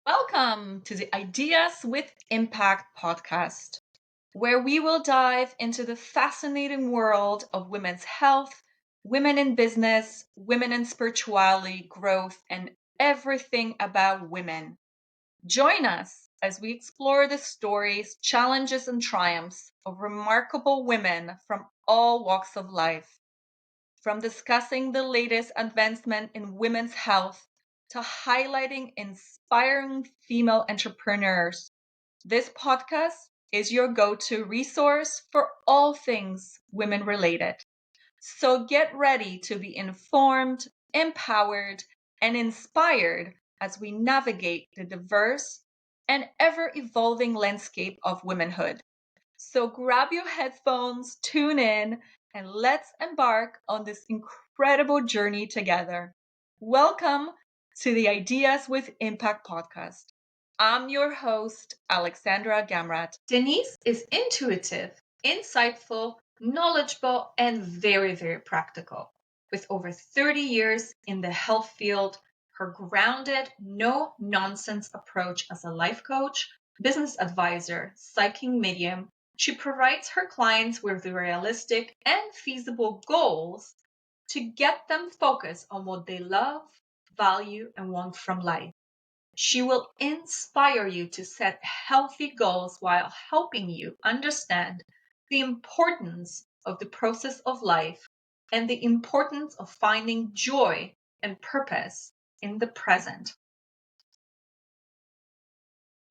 Welcome to the Ideas with Impact podcast, where we will dive into the fascinating world of women's health, women in business, women in spirituality, growth, and everything about women. Join us as we explore the stories, challenges, and triumphs of remarkable women from all walks of life. From discussing the latest advancement in women's health to highlighting inspiring female entrepreneurs, this podcast is your go-to resource for all things women related. So get ready to be informed, empowered, and inspired as we navigate the diverse and ever-evolving landscape of womanhood. So grab your headphones, tune in, and let's embark on this incredible journey together. Welcome to the Ideas with Impact podcast. I'm your host, Alexandra Gamrat. Denise is intuitive, insightful, knowledgeable, and very, very practical. With over 30 years in the health field, her grounded, no nonsense approach as a life coach, business advisor, psychic medium, she provides her clients with realistic and feasible goals to get them focused on what they love, value, and want from life. She will inspire you to set healthy goals while helping you understand the importance of the process of life and the importance of finding joy and purpose in the present.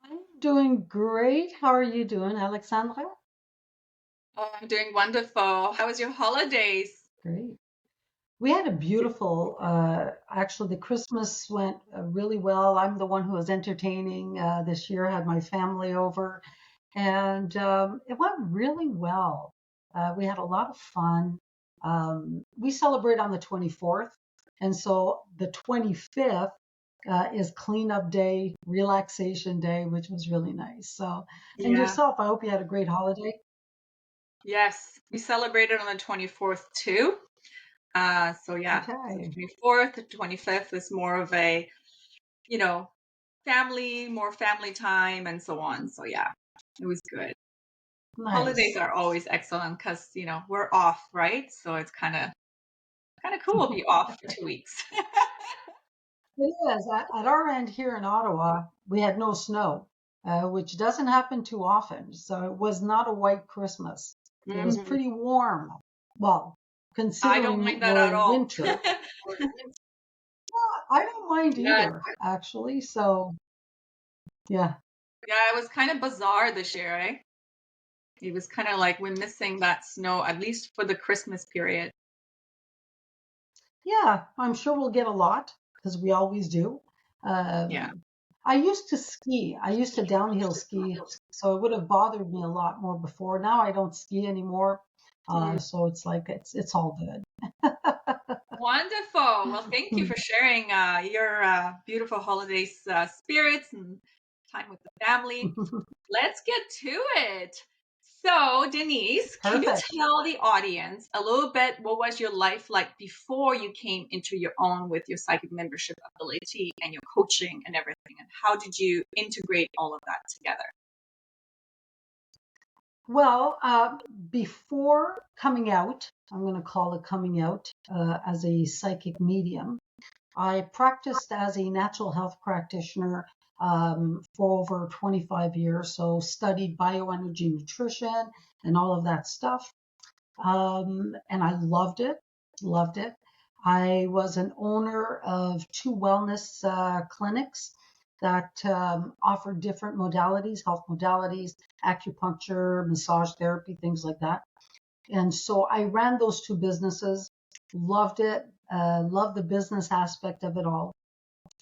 I'm doing great. How are you doing, Alexandra? Oh, I'm doing wonderful. How was your holidays? Great. We had a beautiful, actually, the Christmas went really well. I'm the one who was entertaining this year, had my family over, and it went really well. We had a lot of fun. We celebrate on the 24th, and so the 25th is cleanup day, relaxation day, which was really nice. So, and Yeah. yourself, I hope you had a great holiday. Yes, we celebrated on the 24th too. So yeah, so Okay. 24th, the 25th is more of a, you know, more family time and so on. So yeah, it was good. Holidays Nice. are always excellent because, we're off, right? So it's kind of cool to be off for 2 weeks. It is. At our end here in Ottawa, we had no snow, which doesn't happen too often. So it was not a white Christmas. It was Mhm. pretty warm. Well, I don't considering mind that we're at in all. winter, I don't mind Yeah, either, actually. So, yeah. yeah, it was kind of bizarre this year, eh? It was kind of like we're missing that snow, at least for the Christmas period. Yeah, I'm sure we'll get a lot because we always do. Yeah. Um, I used to ski. I used to downhill ski, so it would have bothered me a lot more before. Now I don't ski anymore, so it's like it's all good. Wonderful. Well, thank you for sharing your beautiful holidays spirits and time with the family. Let's get to it. So, Denise, can you Perfect. tell the audience a little bit what was your life like before you came into your own with your psychic membership ability and your coaching and everything? And how did you integrate all of that together? Well, before coming out, I'm going to call it coming out as a psychic medium. I practiced as a natural health practitioner for over 25 years, so studied bioenergy nutrition and all of that stuff. And I loved it, loved it. I was an owner of two wellness clinics that offered different modalities, health modalities, acupuncture, massage therapy, things like that. And so I ran those two businesses, loved it, loved the business aspect of it all.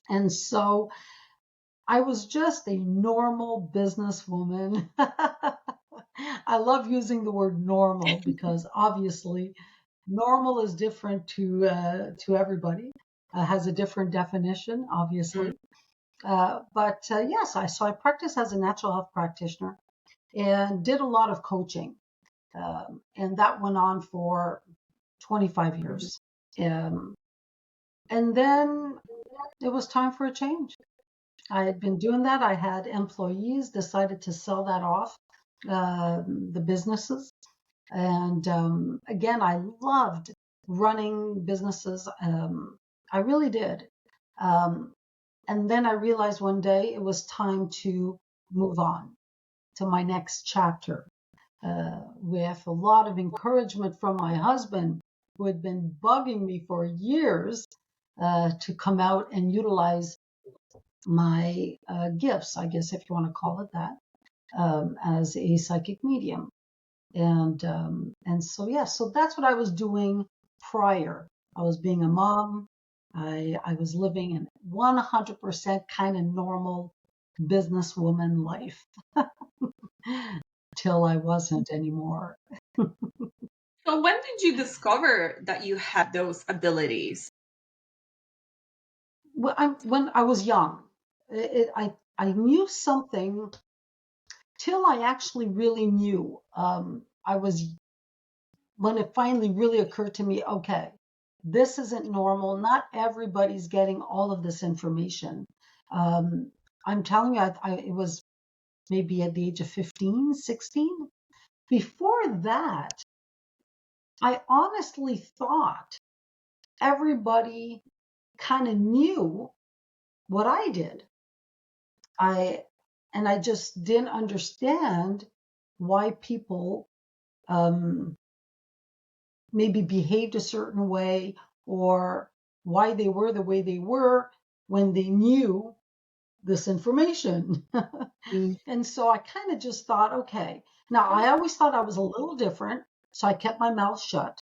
And so I was just a normal businesswoman. I love using the word normal because obviously normal is different to everybody. Has a different definition, Mm. obviously. But yes, I practice as a natural health practitioner and did a lot of coaching, and that went on for 25 Mhm. years. Um, and then it was time for a change. I had been doing that. I had employees, decided to sell that off, the businesses. And again, I loved running businesses. I really did. Um, and then I realized one day it was time to move on to my next chapter, with a lot of encouragement from my husband, who had been bugging me for years to come out and utilize my gifts, I guess, if you want to call it that, as a psychic medium. And so yeah, so that's what I was doing prior. I was being a mom. I was living in 100% kind of normal businesswoman life till I wasn't anymore. So when did you discover that you had those abilities? When I was young, I knew something till I actually really knew. I was when it finally really occurred to me, okay, this isn't normal. Not everybody's getting all of this information. Um, I'm telling you, it was maybe at the age of 15, 16. Before that, I honestly thought everybody kind of knew what I did. I and I just didn't understand why people um, maybe behaved a certain way, or why they were the way they were when they knew this information. Mm. And so I kind of just thought, okay. Now, I always thought I was a little different, so I kept my mouth shut,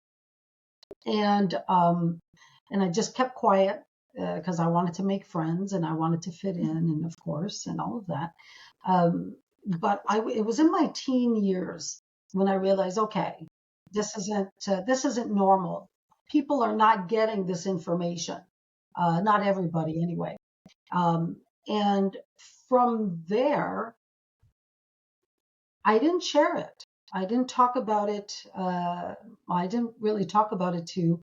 and I just kept quiet because I wanted to make friends and I wanted to fit in, and of course, and all of that. But it was in my teen years when I realized, okay, this isn't normal. People are not getting this information. Not everybody, anyway. Um, and from there, I didn't share it. I didn't talk about it. I didn't really talk about it to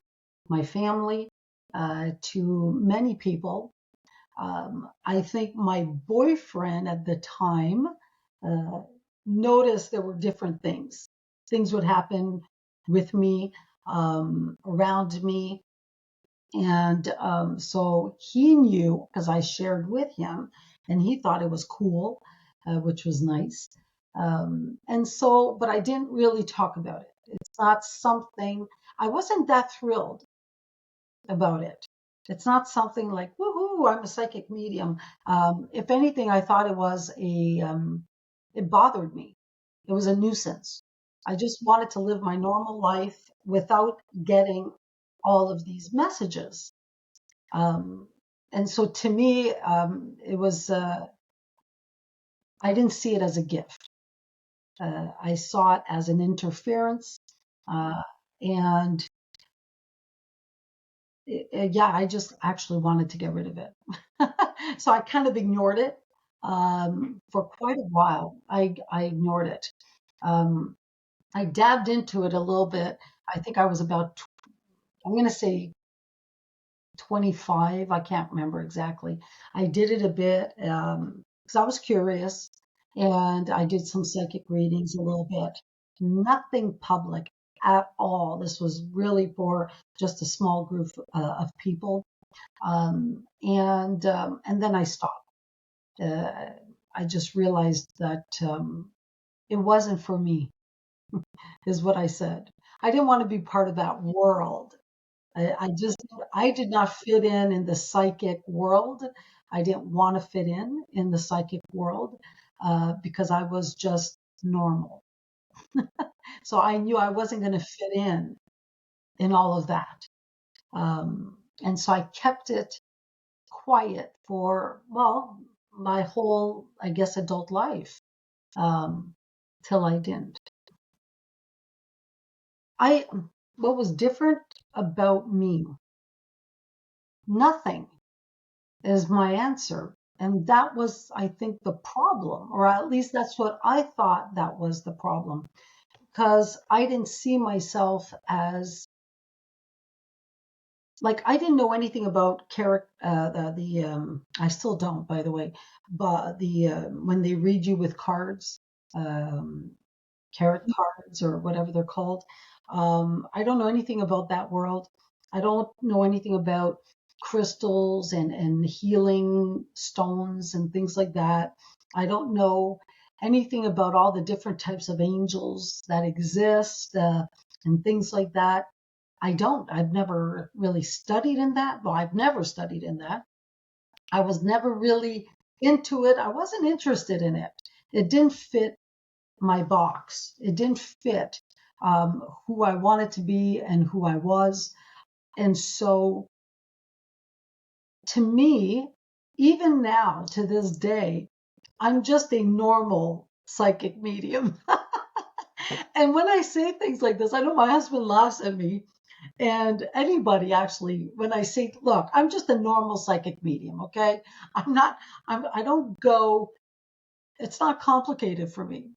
my family, to many people. I think my boyfriend at the time uh, noticed there were different things. Things would happen with me, around me. And so he knew because I shared with him, and he thought it was cool, which was nice. And so, but I didn't really talk about it. It's not something, I wasn't that thrilled about it. It's not something like, woohoo, I'm a psychic medium. If anything, I thought it bothered me. It was a nuisance. I just wanted to live my normal life without getting all of these messages. Um, and so to me, I didn't see it as a gift. I saw it as an interference. Uh, and yeah, I just actually wanted to get rid of it. So I kind of ignored it for quite a while. I ignored it. Um, I dabbed into it a little bit. I think I was about, I'm going to say 25. I can't remember exactly. I did it a bit because I was curious, and I did some psychic readings a little bit. Nothing public at all. This was really for just a small group of people. And then I stopped. Uh, I just realized that it wasn't for me, is what I said. I didn't want to be part of that world. I just, I did not fit in the psychic world. I didn't want to fit in the psychic world because I was just normal. So I knew I wasn't going to fit in all of that. And so I kept it quiet for, well, my whole, I guess, adult life, till I didn't. I, what was different about me? Nothing is my answer. And that was, I think, the problem, or at least that's what I thought that was the problem, because I didn't see myself as like I didn't know anything about character. I still don't, by the way. But when they read you with cards, um, tarot cards or whatever they're called, I don't know anything about that world. I don't know anything about crystals and healing stones and things like that. I don't know anything about all the different types of angels that exist and things like that. I don't. I've never really studied in that. Well, I've never studied in that. I was never really into it. I wasn't interested in it. It didn't fit my box. It didn't fit who I wanted to be and who I was. And so to me, even now to this day, I'm just a normal psychic medium. And when I say things like this, I know my husband laughs at me and anybody actually, when I say, look, I'm just a normal psychic medium, okay? I'm not, I don't go, it's not complicated for me.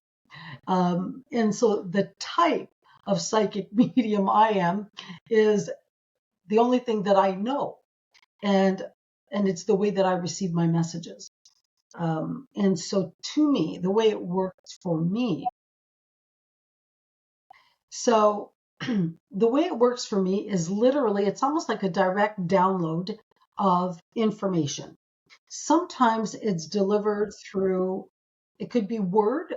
And so the type of psychic medium I am is the only thing that I know. And it's the way that I receive my messages. And so to me, the way it works for me, so the way it works for me is literally, it's almost like a direct download of information. Sometimes it's delivered through, it could be a word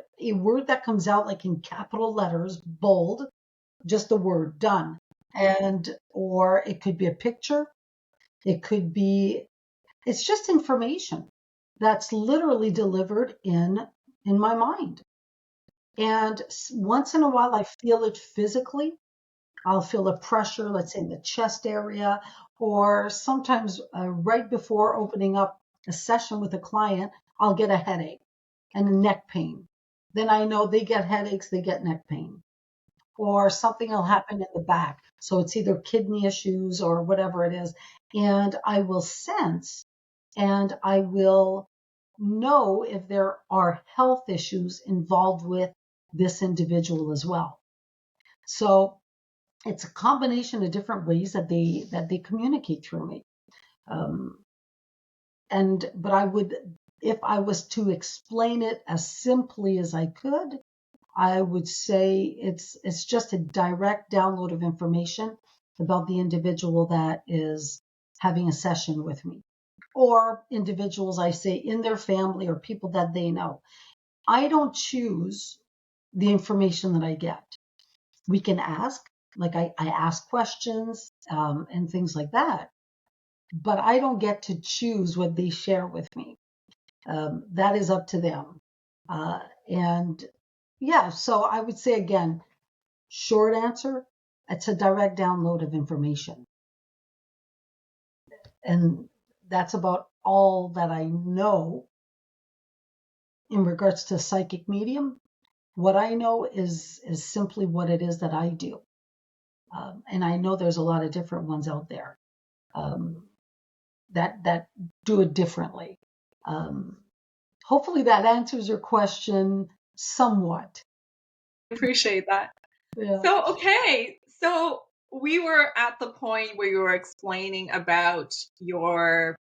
that comes out like in capital letters, bold, just the word done. And, or it could be a picture. It could be, it's just information that's literally delivered in my mind. And once in a while, I feel it physically. I'll feel a pressure, let's say in the chest area, or sometimes right before opening up a session with a client, I'll get a headache and a neck pain. Then I know they get headaches, they get neck pain, or something will happen in the back. So it's either kidney issues or whatever it is. And I will sense and I will know if there are health issues involved with this individual as well. So it's a combination of different ways that they communicate through me. Um, but I would, if I was to explain it as simply as I could, I would say it's just a direct download of information about the individual that is having a session with me, or individuals I say in their family or people that they know. I don't choose the information that I get. We can ask, like I ask questions and things like that, but I don't get to choose what they share with me. That is up to them. And yeah, so I would say again, short answer, it's a direct download of information. And that's about all that I know in regards to psychic medium. What I know is simply what it is that I do. And I know there's a lot of different ones out there that do it differently. Um, Hopefully that answers your question somewhat. Appreciate that. Yeah. So, okay. So we were at the point where you were explaining about your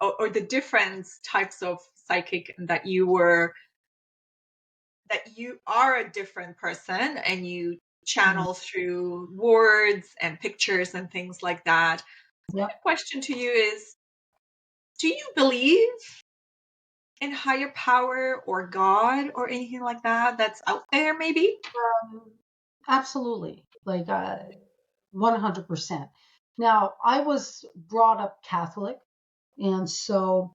or the different types of psychic that you are a different person and you channel through words and pictures and things like that. So Yeah. my question to you is, do you believe in higher power or God or anything like that that's out there maybe? Absolutely. Like 100%. Now, I was brought up Catholic, and so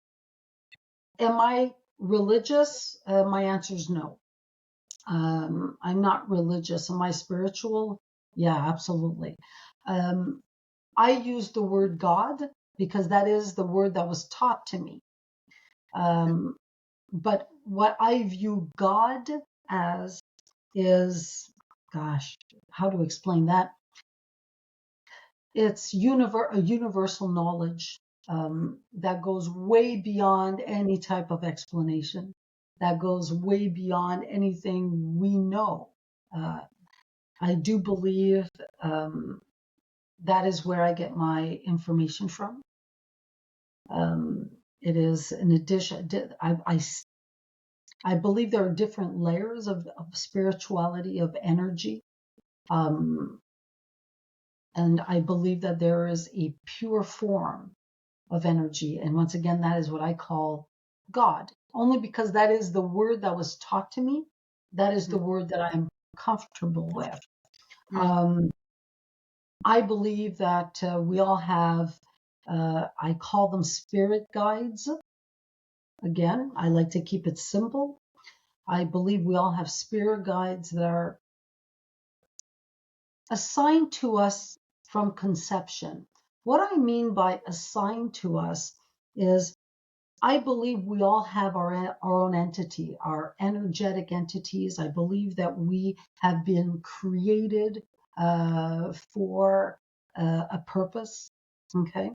am I religious? My answer is no. I'm not religious. Am I spiritual? Yeah, absolutely. Um, I use the word God because that is the word that was taught to me. Um, but what I view God as is, gosh, how to explain that? It's a universal knowledge that goes way beyond any type of explanation, that goes way beyond anything we know. Uh, I do believe that is where I get my information from. It is an addition. I believe there are different layers of spirituality, of energy. Um, and I believe that there is a pure form of energy. And once again, that is what I call God, only because that is the word that was taught to me. That is the word that I'm comfortable with. Mm. I believe that we all have, I call them spirit guides. Again, I like to keep it simple. I believe we all have spirit guides that are assigned to us from conception. What I mean by assigned to us is I believe we all have our own entity, our energetic entities. I believe that we have been created for a purpose. Okay.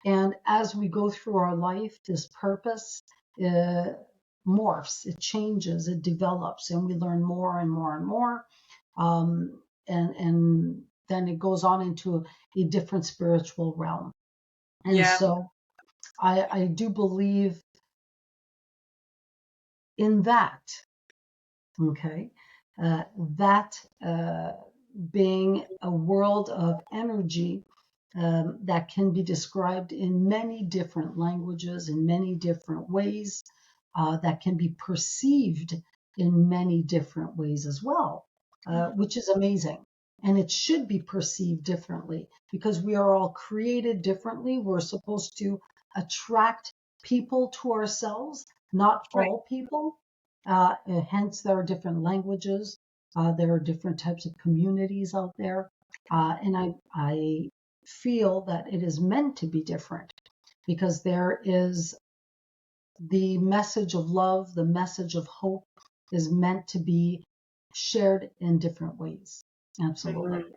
And as we go through our life, this purpose uh, morphs, it changes, it develops, and we learn more and more and more. And then it goes on into a different spiritual realm. And Yeah. so I do believe in that. Okay. That being a world of energy that can be described in many different languages, in many different ways, that can be perceived in many different ways as well, which is amazing. And it should be perceived differently because we are all created differently. We're supposed to attract people to ourselves, not Right. all people. Hence, there are different languages. There are different types of communities out there. And I feel that it is meant to be different because there is the message of love, the message of hope is meant to be shared in different ways. Absolutely. Mhm.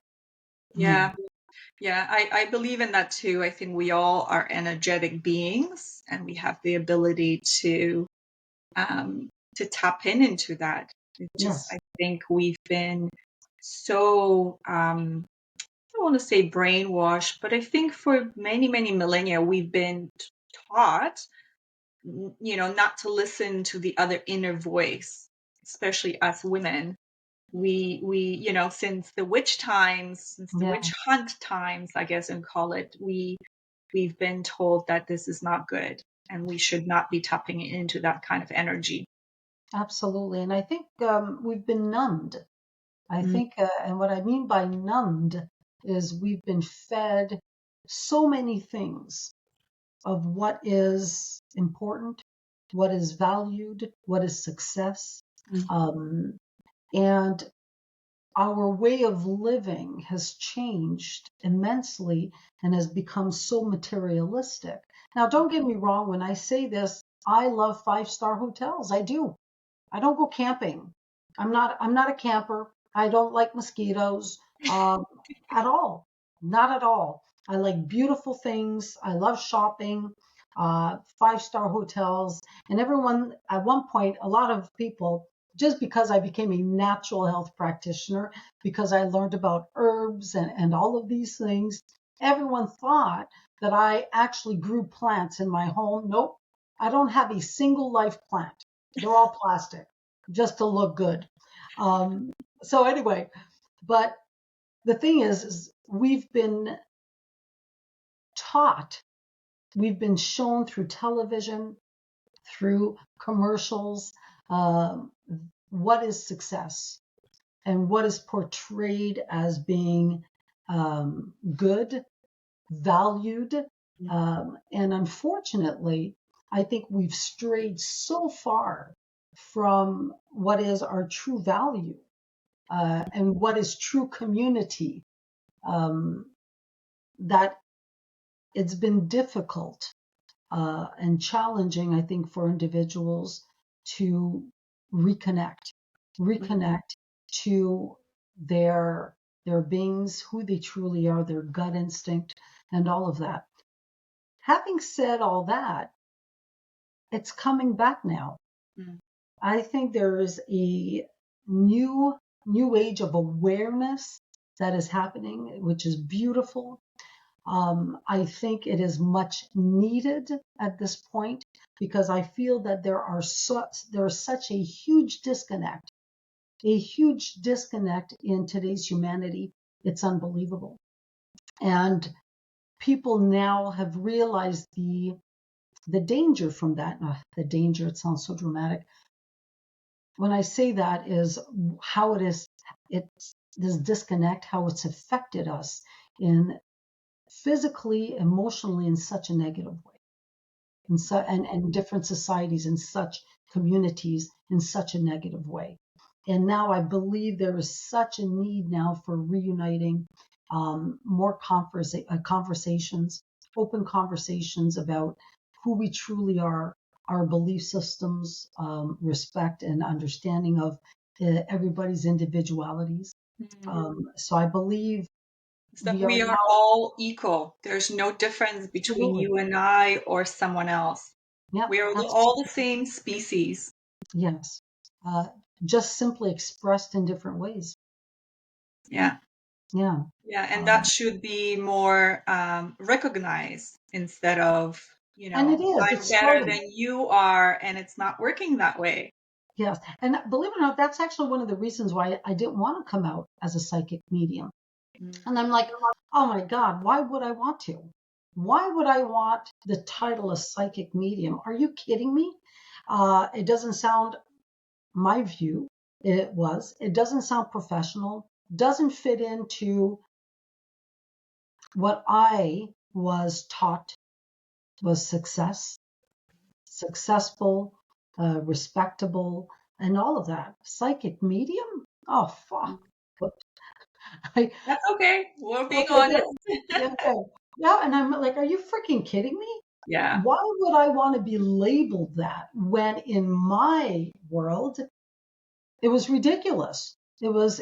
Yeah. Yeah. Yeah. I believe in that too. I think we all are energetic beings and we have the ability to tap into that. It just, Yes. I think we've been so, I don't want to say brainwashed, but I think for many, many millennia, we've been taught, not to listen to the other inner voice, especially us women. Since the witch times, since the Yeah. witch hunt times, I guess, and call it, we've been told that this is not good and we should not be tapping into that kind of energy. Absolutely. And I think we've been numbed. I Mm. think, and what I mean by numbed is we've been fed so many things of what is important, what is valued, what is success. Mm. Um, and our way of living has changed immensely and has become so materialistic. Now, don't get me wrong, when I say this, I love five-star hotels. I do. I don't go camping. I'm not a camper. I don't like mosquitoes at all. Not at all. I like beautiful things. I love shopping, five-star hotels. And everyone, at one point, a lot of people, just because I became a natural health practitioner, because I learned about herbs and all of these things, everyone thought that I actually grew plants in my home. Nope. I don't have a single live plant. They're all plastic just to look good. So anyway, but the thing is we've been taught, we've been shown through television, through commercials, um, what is success and what is portrayed as being good, valued. And unfortunately, I think we've strayed so far from what is our true value and what is true community um, that it's been difficult and challenging, I think, for individuals to reconnect, Mhm. reconnect to their their beings, who they truly are, their gut instinct, and all of that. Having said all that, it's coming back now. Mm. I think there is a new age of awareness that is happening, which is beautiful. I think it is much needed at this point because I feel that there is such a huge disconnect in today's humanity. It's unbelievable. And people now have realized the danger from that. The danger, it sounds so dramatic. When I say that is how it's this disconnect, how it's affected us in physically, emotionally in such a negative way. And different societies in such communities in such a negative way. And now I believe there is such a need now for reuniting, more conversations, open conversations about who we truly are, our belief systems, respect and understanding of everybody's individualities. So I believe It's that we are we are now all equal. There's no difference between absolutely, you and I or someone else. yeah, We are all the absolutely, same species. yes. Uh, just simply expressed in different ways. Yeah. Yeah. Yeah. And that Um, should be more recognized instead of, and it is, I'm it's better starting. than you are, and it's not working that way. Yes. And believe it or not, that's actually one of the reasons why I didn't want to come out as a psychic medium. Mm. And I'm like, oh my God, why would I want to? Why would I want the title of psychic medium? Are you kidding me? It doesn't sound, my view, it doesn't sound professional, doesn't fit into what I was taught was successful, respectable, and all of that. Psychic medium? Oh, fuck. But I, That's okay. We're being okay, honest. good. Yeah, okay. Yeah, and I'm like, are you freaking kidding me? Yeah. Why would I want to be labeled that when in my world it was ridiculous? What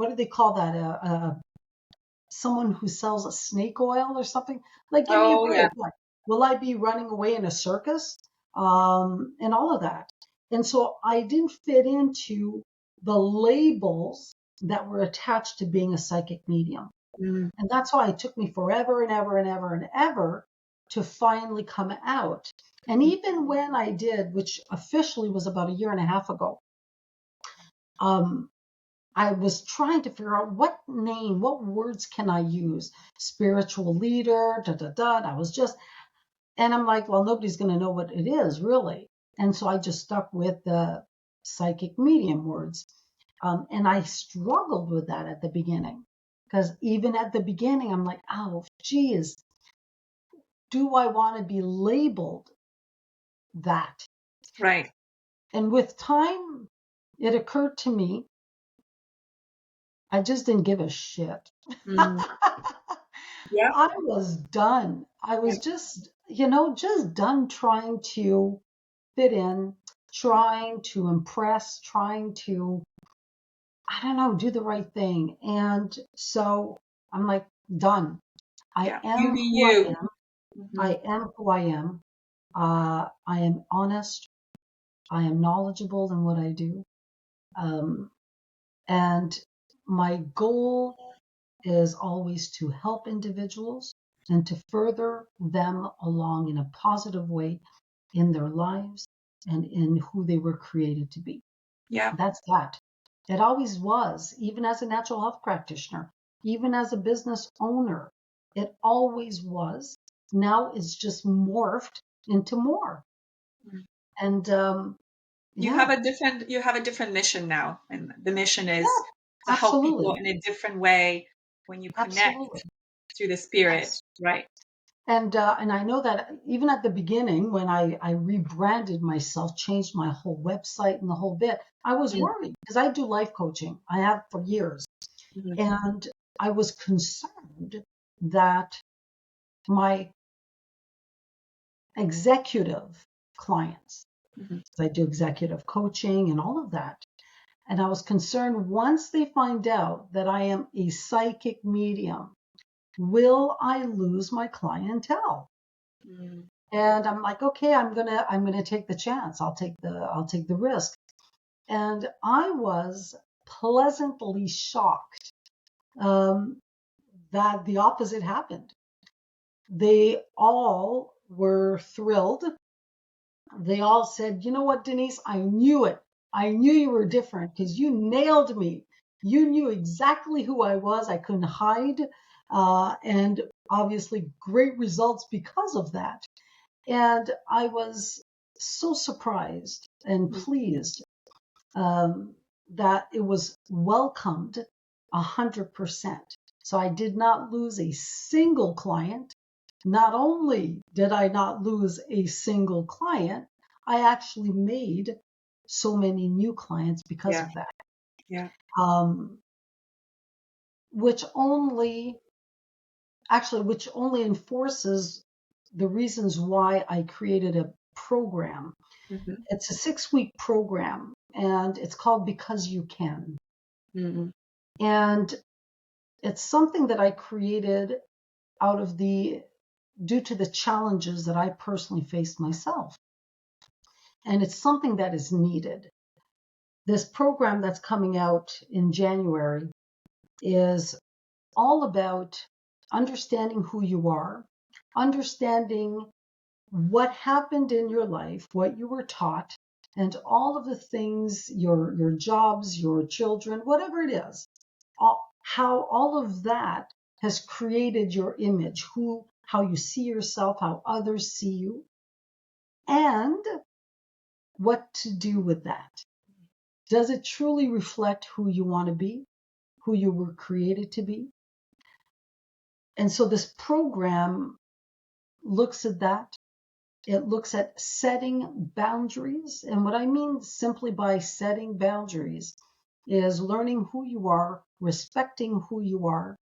do they call that? Someone who sells a snake oil or something. Like, give me a Oh, yeah. break. Like, will I be running away in a circus? And all of that. And so I didn't fit into the labels that were attached to being a psychic medium. Mm. And that's why it took me forever and ever and ever and ever to finally come out. And even when I did, which officially was about a year and a half ago, um, I was trying to figure out what name, what words can I use? Spiritual leader, da da da. I was just, and I'm like, well, nobody's going to know what it is really. And so I just stuck with the psychic medium words. And I struggled with that at the beginning because even at the beginning, I'm like, oh, geez, do I want to be labeled that? Right. And with time, it occurred to me, I just didn't give a shit. Mm. Yeah. I was done. I was just, just done trying to fit in, trying to impress, trying to, I don't know, do the right thing. And so I'm like, done. I Yeah. You am be who I you. am. Hmm. I am who I am. I am honest. I am knowledgeable in what I do. Um, and my goal is always to help individuals and to further them along in a positive way in their lives and in who they were created to be. Yeah. That's that. It always was, even as a natural health practitioner, even as a business owner, it always was. Now it's just morphed into more. Mm. And You yeah, have a different mission now, and the mission is yeah, to help people absolutely. in a different way when you connect Absolutely. through the spirit, Yes. right? And I know that even at the beginning, when I rebranded myself, changed my whole website and the whole bit, I was Mm. worried because I do life coaching. I have for years. Mhm. And I was concerned that my executive clients, Mhm. because I do executive coaching and all of that, and I was concerned once they find out that I am a psychic medium, will I lose my clientele? Mm. And I'm like, okay, I'm gonna take the chance. I'll take the risk. And I was pleasantly shocked that the opposite happened. They all were thrilled. They all said, you know what, Denise, I knew it. I knew you were different because you nailed me. You knew exactly who I was. I couldn't hide. And obviously great results because of that. And I was so surprised and pleased that it was welcomed 100%. So I did not lose a single client. Not only did I not lose a single client, I actually made so many new clients because Yeah. of that. Yeah. Which only enforces the reasons why I created a program. Mm-hmm. It's a 6-week program, and it's called Because You Can. Mm-hmm. And it's something that I created due to the challenges that I personally faced myself. And it's something that is needed. This program that's coming out in January is all about understanding who you are, understanding what happened in your life, what you were taught, and all of the things, your jobs, your children, whatever it is, how all of that has created your image, how you see yourself, how others see you, and what to do with that. Does it truly reflect who you want to be, who you were created to be? And so this program looks at that. It looks at setting boundaries. And what I mean simply by setting boundaries is learning who you are, respecting who you are,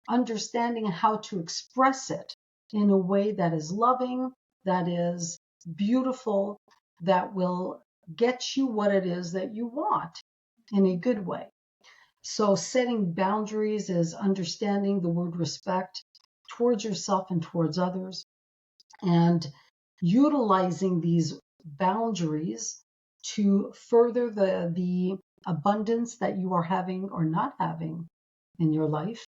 understanding how to express it in a way that is loving, that is beautiful, that will get you what it is that you want in a good way. So setting boundaries is understanding the word respect towards yourself and towards others, and utilizing these boundaries to further the abundance that you are having or not having in your life,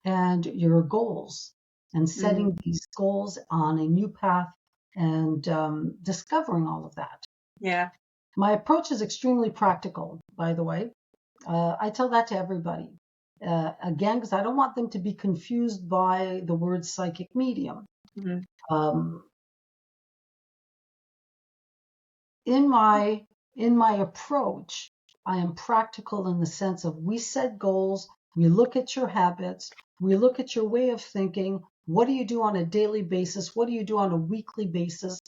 and your goals, and setting these goals on a new path, and discovering all of that. Yeah. My approach is extremely practical, by the way. I tell that to everybody. Again, because I don't want them to be confused by the word psychic medium. Mm-hmm. In my approach, I am practical in the sense of we set goals, we look at your habits, we look at your way of thinking. What do you do on a daily basis? What do you do on a weekly basis?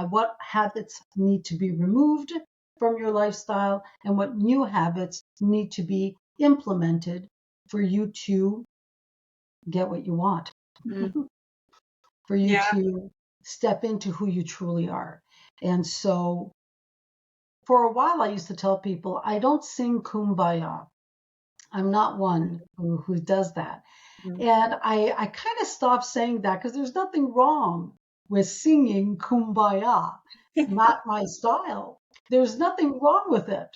What habits need to be removed from your lifestyle, and what new habits need to be implemented for you to get what you want, for you Yeah. to step into who you truly are. And so for a while, I used to tell people, I don't sing Kumbaya. I'm not one who does that. Mm-hmm. And I kind of stopped saying that because there's nothing wrong with singing Kumbaya, not my style. There's nothing wrong with it.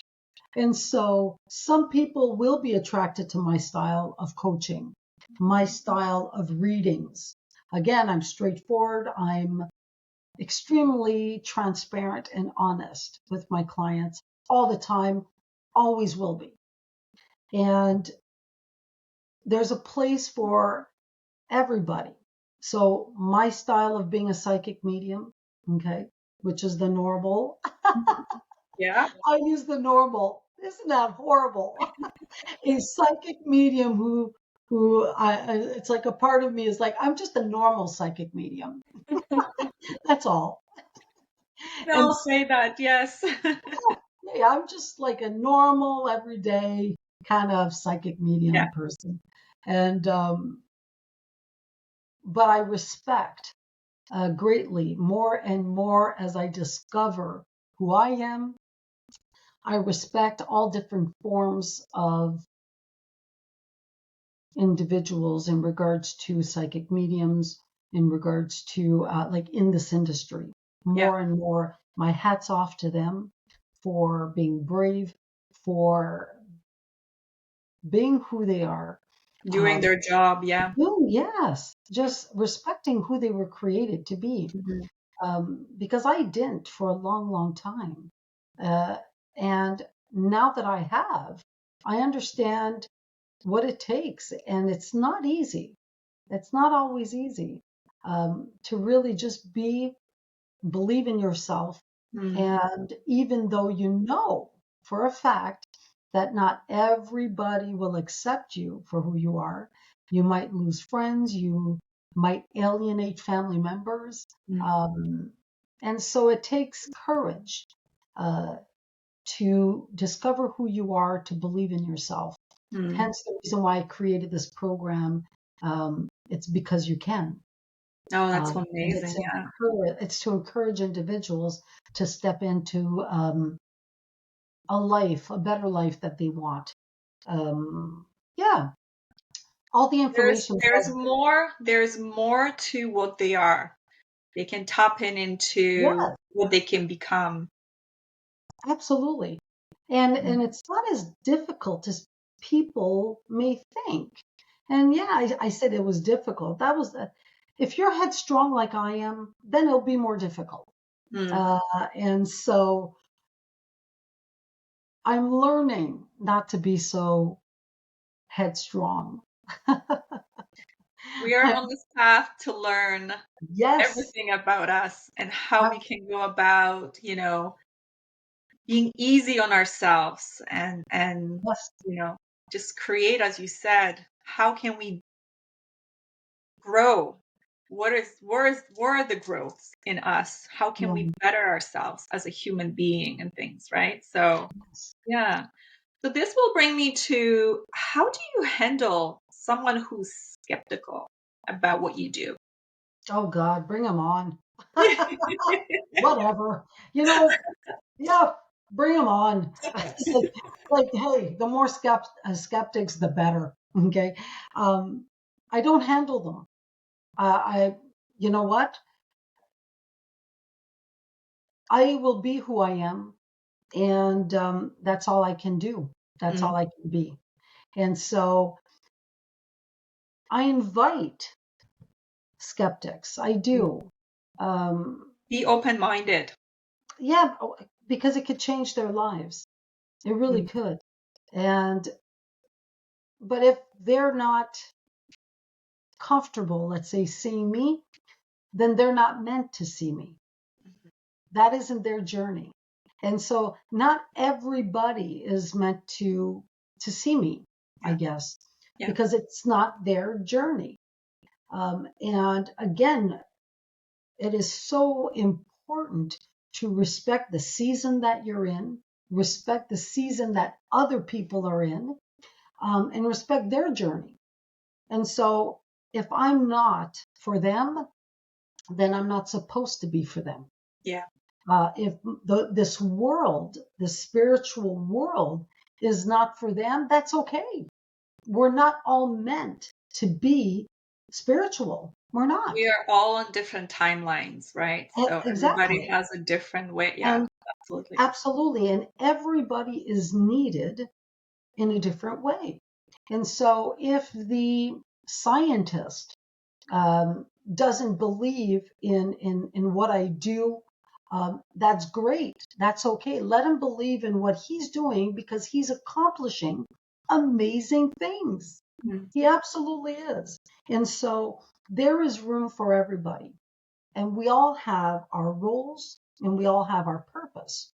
And so some people will be attracted to my style of coaching, my style of readings. Again, I'm straightforward. I'm extremely transparent and honest with my clients all the time, always will be. And there's a place for everybody. So my style of being a psychic medium, okay, which is the normal. Yeah. I use the normal. Isn't that horrible? A psychic medium it's like a part of me is like, I'm just a normal psychic medium. That's all. We And all say that, yes. yeah, I'm just like a normal, everyday kind of psychic Yeah. medium person. And, but I respect greatly more and more as I discover who I am. I respect all different forms of individuals in regards to psychic mediums, in regards to like in this industry. Yeah. More and more, my hat's off to them for being brave, for being who they are, Doing their job, yeah. yes, just respecting who they were created to be. Mhm. Because I didn't for a long, long time. Uh, and now that I have, I understand what it takes, and it's not easy. It's not always easy to really just believe in yourself. Mm, And even though you know for a fact that not everybody will accept you for who you are, you might lose friends, you might alienate family members. mm, Um, and so it takes courage uh, to discover who you are, to believe in yourself. mm. Hence the reason why I created this program. It's because you can. Oh, that's And amazing. Yeah. it's to encourage individuals to step into a better life that they want. Yeah, all the There's information there's has been, more there's more to what they are. They can tap into yeah, what they can become. absolutely. And Mm, it's not as difficult as people may think. And yeah, I said it was difficult. If you're headstrong like I am, then it'll be more difficult. mm. Uh, and so I'm learning not to be so headstrong. We are on this path to learn Yes, everything about us and how we ab- can go about, being easy on ourselves and yes, you know, just create, as you said, how can we grow? Where are the growths in us? How can we mm, better ourselves as a human being and things, right? So yes. yeah. So this will bring me to, how do you handle someone who's skeptical about what you do? Oh God, bring them on. Whatever, yeah, bring them on. It's hey, the more skeptics, the better. Okay, um, I don't handle them. You know what? I will be who I am, and that's all I can do. That's Mm, all I can be. And so I invite skeptics. I mm. do. Um, Be open-minded. yeah, because it could change their lives. It really Mm, could. And but if they're not comfortable, let's say, seeing me, then they're not meant to see me. That isn't their journey. And so not everybody is meant to see me, I yeah, guess, yeah. because it's not their journey. And again, it is so important to respect the season that you're in, respect the season that other people are in, and respect their journey. And so if I'm not for them, then I'm not supposed to be for them. Yeah. If this world, this spiritual world, is not for them, that's okay. We're not all meant to be spiritual. We're not. We are all on different timelines, right? So everybody Exactly. has a different way. Yeah, And absolutely. absolutely. And everybody is needed in a different way. And so if the scientist doesn't believe in what I do, that's great. That's okay. Let him believe in what he's doing because he's accomplishing amazing things. Mm, He absolutely is. And so there is room for everybody. And we all have our roles and we all have our purpose.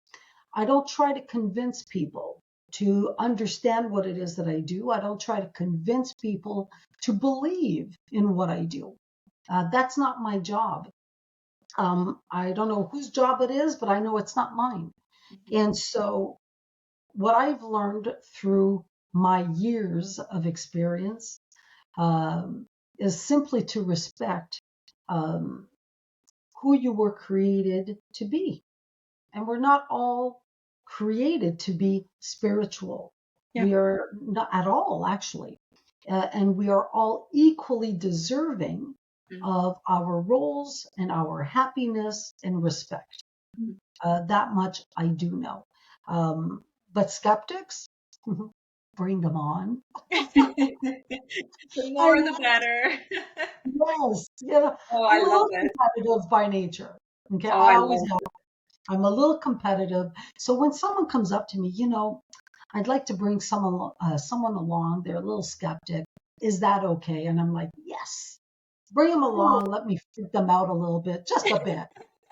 I don't try to convince people to understand what it is that I do. I don't try to convince people to believe in what I do. That's not my job. I don't know whose job it is, but I know it's not mine. mhm, And so, what I've learned through my years of experience is simply to respect um, who you were created to be. And we're not all created to be spiritual. yeah. We are not at all, actually. And we are all equally deserving Mm, of our roles and our happiness and respect. mm. That much I do know. But skeptics, bring them on. The I more the know, better. yes, Oh, I'm I a love little it. competitive by nature. Okay, Oh, I I always love have. it. I'm a little competitive. So when someone comes up to me, I'd like to bring someone along. They're a little skeptic. Is that okay? And I'm like, yes, bring them Oh, along. Let me freak them out a little bit, just a bit,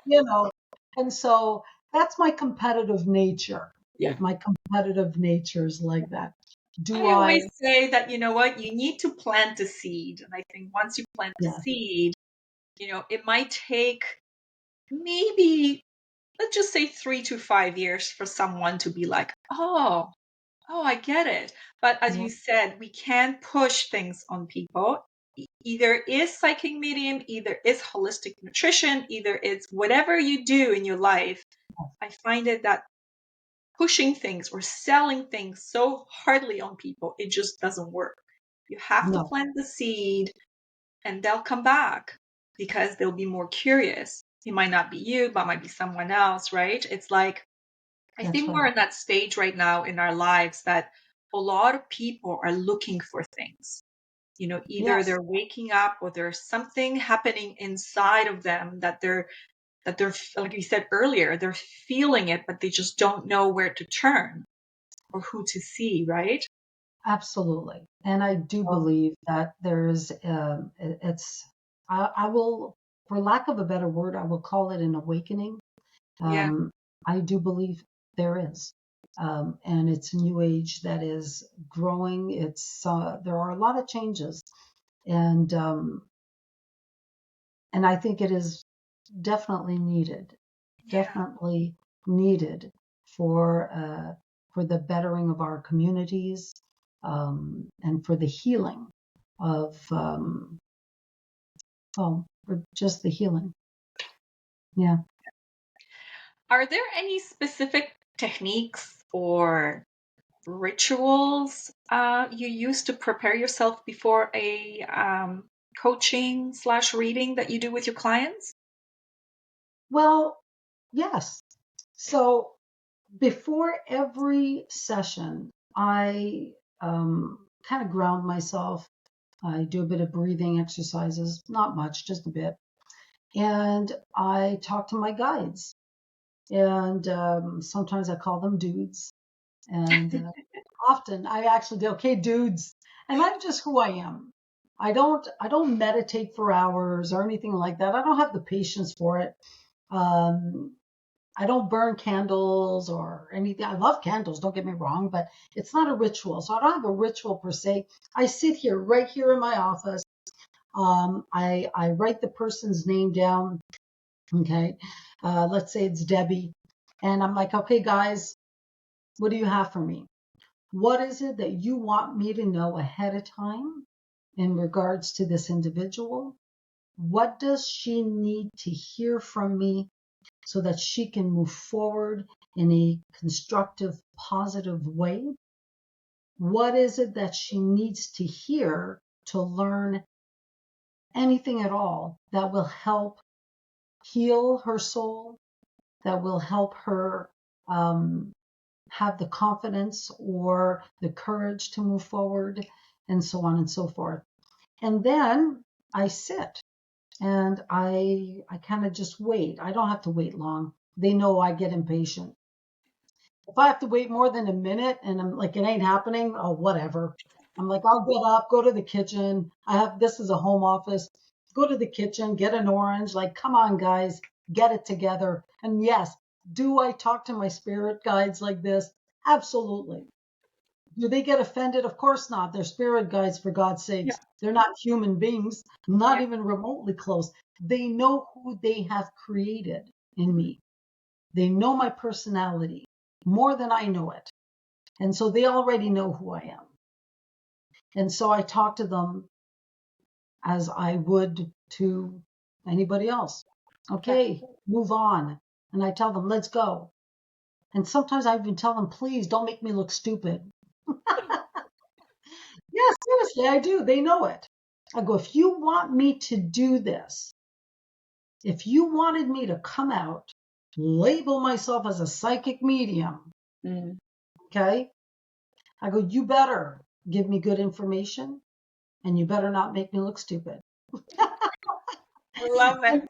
you know. And so that's my competitive nature. yeah. My competitive nature is like that. Do I always I? say that, you know what, you need to plant a seed. And I think once you plant the Yeah, seed, it might take maybe, let's just say 3 to 5 years for someone to be like, oh, I get it. But as yeah, you said, we can't push things on people. Either is psychic medium, either is holistic nutrition, either it's whatever you do in your life. I find it that pushing things or selling things so hardly on people, it just doesn't work. You have to no, plant the seed and they'll come back because they'll be more curious. It might not be you, but might be someone else, right? It's like, I that's think we're right. in that stage right now in our lives that a lot of people are looking for things. Either Yes, they're waking up or there's something happening inside of them that they're like you said earlier, they're feeling it, but they just don't know where to turn or who to see, right? absolutely. And I do So, believe that there's, it's, I will, for lack of a better word, I will call it an awakening. yeah. Um, I do believe there is. And it's a new age that is growing. There are a lot of changes, and I think it is definitely needed, Yeah. definitely needed for the bettering of our communities, and for the healing of, for just the healing. Yeah. Are there any specific techniques or rituals you use to prepare yourself before a coaching slash reading that you do with your clients? Well, yes. So before every session, I kind of ground myself. I do a bit of breathing exercises, not much, just a bit. And I talk to my guides. And sometimes I call them dudes. And often I actually do, okay, dudes. And I'm just who I am. I don't meditate for hours or anything like that. I don't have the patience for it. Um, I don't burn candles or anything. I love candles, don't get me wrong, but it's not a ritual. So I don't have a ritual per se. I sit here right here in my office. I write the person's name down. Okay. Let's say it's Debbie. And I'm like, okay, guys, what do you have for me? What is it that you want me to know ahead of time in regards to this individual? What does she need to hear from me so that she can move forward in a constructive, positive way? What is it that she needs to hear to learn anything at all that will help heal her soul, that will help her um, have the confidence or the courage to move forward, and so on and so forth. And then I sit and I kind of just wait. I don't have to wait long. They know I get impatient. If I have to wait more than a minute and I'm like, it ain't happening, oh, whatever. I'm like, I'll get up, go to the kitchen. This is a home office. Go to the kitchen, get an orange. Like, come on, guys, get it together. And yes, do I talk to my spirit guides like this? Absolutely. Do they get offended? Of course not. They're spirit guides, for God's Yeah. sakes. They're not human beings, not Yeah. even remotely close. They know who they have created in me. They know my personality more than I know it. And so they already know who I am. And so I talk to them as I would to anybody else. Yeah. Okay, move on. And I tell them, let's go. And sometimes I even tell them, please don't make me look stupid. Yeah, seriously, I do. They know it. I go, if you want me to do this, if you wanted me to come out, label myself as a psychic medium, Mm. okay, I go, you better give me good information and you better not make me look stupid. I love And it.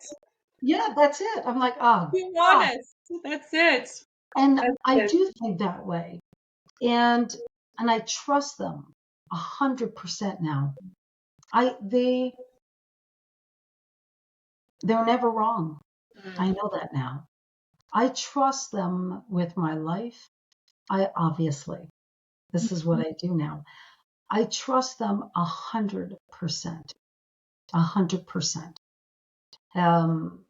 yeah, that's it. I'm like, oh Being God. honest. That's it. And That's I it. do think that way. And I trust them 100% now. They're never wrong. I Mm. know that now. I trust them with my life. I obviously, this is what I do now. I trust them 100%, 100%. Um,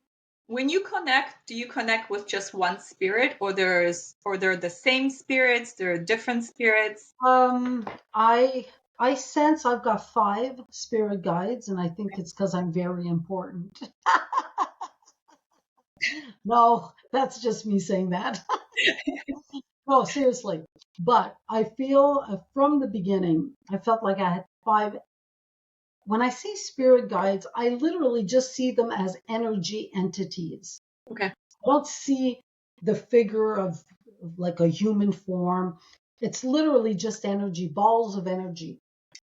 When you connect, do you connect with just one spirit, or they're the same spirits, there are different spirits? um, I I sense I've got 5 spirit guides, and I think it's because I'm very important. No, that's just me saying that. No, seriously. But I feel from the beginning, I felt like I had 5. When I see spirit guides, I literally just see them as energy entities. Okay. I don't see the figure of like a human form. It's literally just energy, balls of energy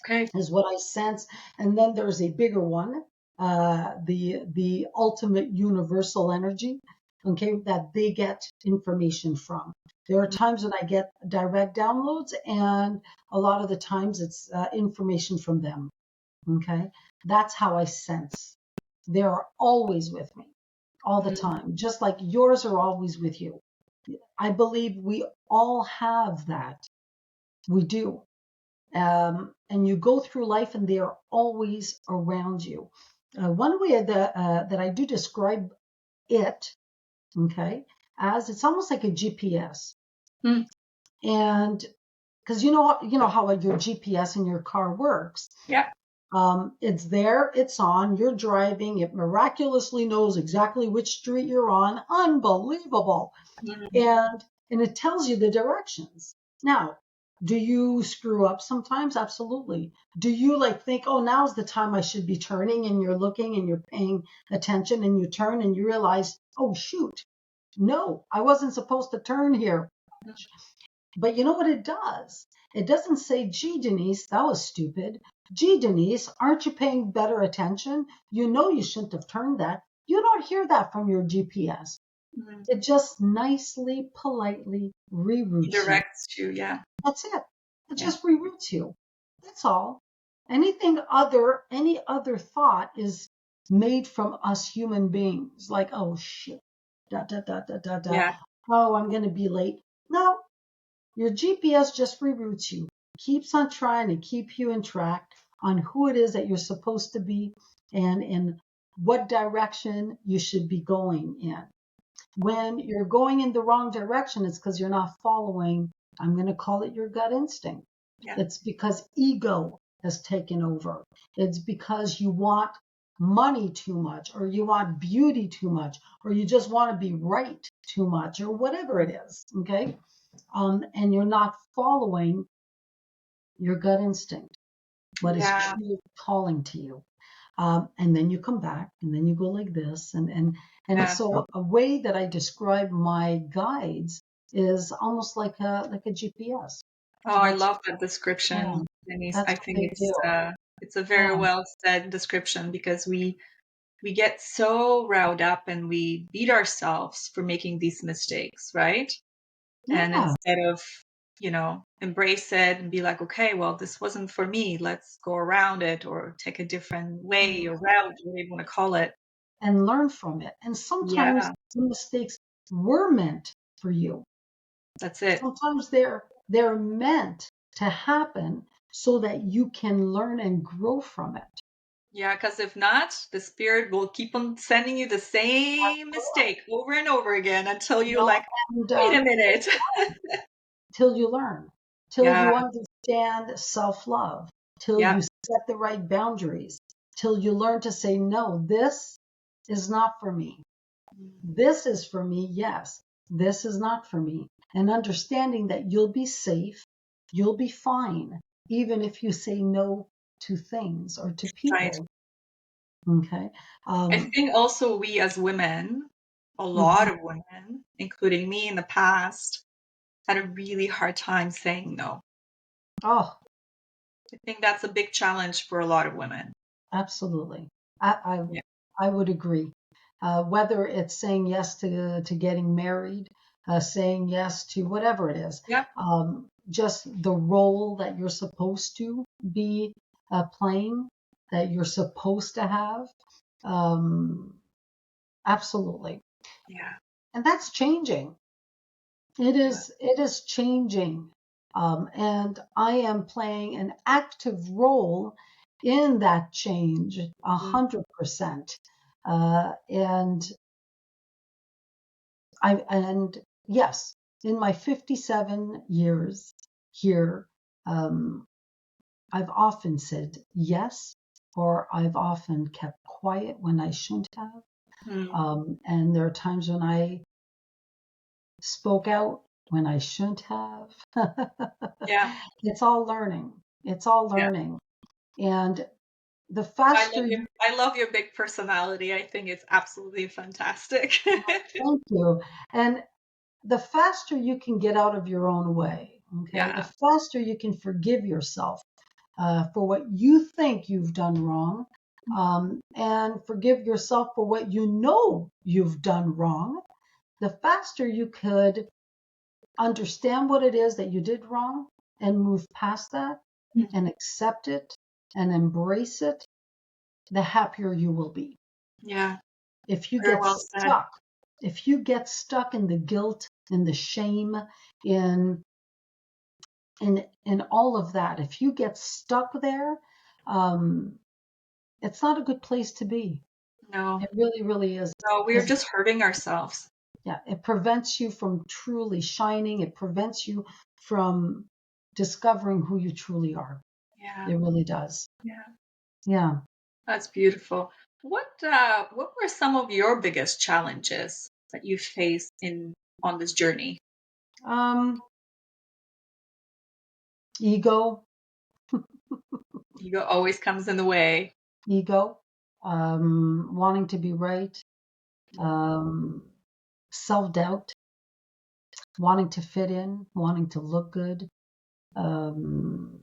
Okay. is what I sense. And then there's a bigger one, the ultimate universal energy, okay, that they get information from. There are times when I get direct downloads, and a lot of the times it's information from them. Okay, that's how I sense. They're always with me, all the Mm. time, just like yours are always with you. I believe we all have that. We do. And you go through life and they are always around you. One way that I do describe it, okay, as it's almost like a GPS. Mm. And because you know how your GPS in your car works. Yeah. It's there, it's on, you're driving, it miraculously knows exactly which street you're on. Unbelievable. Mm. And it tells you the directions. Now, do you screw up sometimes? Absolutely. Do you like think, oh, now's the time I should be turning, and you're looking and you're paying attention and you turn and you realize, oh, shoot, no, I wasn't supposed to turn here. But you know what it does? It doesn't say, gee, Denise, that was stupid. Gee, Denise, aren't you paying better attention? You know you shouldn't have turned that. You don't hear that from your GPS. Mm. It just nicely, politely He reroutes you. directs you. Yeah. That's it. It Yeah. just reroutes you. That's all. Any other thought is made from us human beings. Like, oh shit, da da da da da da. Yeah. Oh, I'm gonna be late. No, your GPS just reroutes you, keeps on trying to keep you in track on who it is that you're supposed to be and in what direction you should be going in. When you're going in the wrong direction, it's because you're not following, I'm going to call it your gut instinct. Yeah. It's because ego has taken over. It's because you want money too much, or you want beauty too much, or you just want to be right too much, or whatever it is. Okay. And you're not following your gut instinct, what is Yeah. truly calling to you. And then you come back, and then you go like this, and Yeah. so a way that I describe my guides is almost like a GPS. Oh, I That's love that yeah, description, Denise. that's I what think they do. it's a very Yeah, well said description, because we get so riled up and we beat ourselves for making these mistakes, right? And yeah, instead of, embrace it and be like, okay, well, this wasn't for me. Let's go around it or take a different way or route, whatever you want to call it. and learn from it. And sometimes Yeah, the mistakes were meant for you. that's it. Sometimes they're meant to happen so that you can learn and grow from it. Yeah, because if not, the spirit will keep on sending you the same mistake over and over again until You you're know, like, and wait a minute. till you learn, till Yeah, you understand self love, till yeah, you set the right boundaries, till you learn to say, no, this is not for me. This is for me, yes. This is not for me. And understanding that you'll be safe, you'll be fine, even if you say no to things or to right. people. Okay. I Um, think also we as women, a lot mhm. of women, including me in the past, had a really hard time saying no. Oh, I think that's a big challenge for a lot of women. absolutely. I Yeah. I would agree. Whether it's saying yes to getting married, saying yes to whatever it is, Yeah. just the role that you're supposed to be playing, that you're supposed to have. Um, absolutely. Yeah. And that's changing. Yeah. It is changing. And I am playing an active role in that change, a Mm. 100%. And and yes, in my 57 years here, um, I've often said yes, or I've often kept quiet when I shouldn't have. Mm. And there are times when I spoke out when I shouldn't have. Yeah. It's all learning. It's all Yeah. learning. And the I faster love your you, I love your big personality. I think it's absolutely fantastic. thank you, and the faster you can get out of your own way, okay, the Yeah. faster you can forgive yourself for what you think you've done wrong, and forgive yourself for what you know you've done wrong, the faster you could understand what it is that you did wrong and move past that Mm. and accept it and embrace it, the happier you will be. Yeah. If you Very get well said. stuck, if you get stuck in the guilt, in the shame, in in all of that, if you get stuck there, um, it's not a good place to be. No. It really, really is. No, we're Because just hurting ourselves. yeah, it prevents you from truly shining. It prevents you from discovering who you truly are. Yeah. It really does. Yeah. Yeah. That's beautiful. What were some of your biggest challenges that you faced in on this journey? Um, ego, Ego always comes in the way. ego, wanting to be right, um, self-doubt, wanting to fit in, wanting to look good, um,